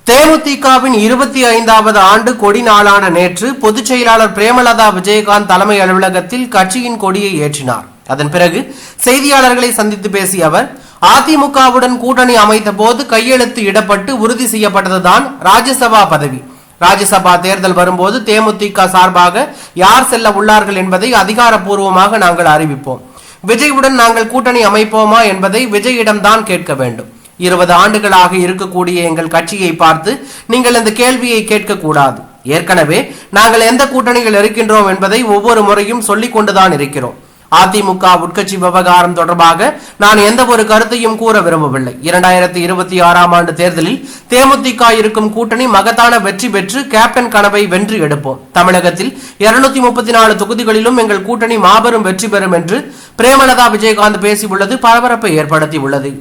தேமுதிகவின் 25வது ஆண்டு கொடி நாளான நேற்று பொதுச் செயலாளர் பிரேமலதா விஜயகாந்த் தலைமை அலுவலகத்தில் கட்சியின் கொடியை ஏற்றினார். அதன் பிறகு செய்தியாளர்களை சந்தித்து பேசிய அவர், அதிமுகவுடன் கூட்டணி அமைத்த போது கையெழுத்து இடப்பட்டு உறுதி செய்யப்பட்டதுதான் ராஜ்யசபா பதவி. ராஜ்யசபா தேர்தல் வரும்போது தேமுதிக சார்பாக யார் செல்ல உள்ளார்கள் என்பதை அதிகாரப்பூர்வமாக நாங்கள் அறிவிப்போம். விஜயுடன் நாங்கள் கூட்டணி அமைப்போமா என்பதை விஜயிடம்தான் கேட்க வேண்டும். 20 ஆண்டுகளாக இருக்கக்கூடிய எங்கள் கட்சியை பார்த்து நீங்கள் இந்த கேள்வியை கேட்கக்கூடாது. ஏற்கனவே நாங்கள் எந்த கூட்டணியில் இருக்கின்றோம் என்பதை ஒவ்வொரு முறையும் சொல்லிக் கொண்டுதான் இருக்கிறோம். அதிமுக உட்கட்சி விவகாரம் தொடர்பாக நான் எந்த ஒரு கருத்தையும் கூற விரும்பவில்லை. 2026ஆம் ஆண்டு தேர்தலில் தேமுதிக இருக்கும் கூட்டணி மகத்தான வெற்றி பெற்று கேப்டன் கனவை வென்று எடுப்போம். தமிழகத்தில் 234 தொகுதிகளிலும் எங்கள் கூட்டணி மாபெரும் வெற்றி பெறும் என்று பிரேமலதா விஜயகாந்த் பேசியுள்ளது பரபரப்பை ஏற்படுத்தியுள்ளது.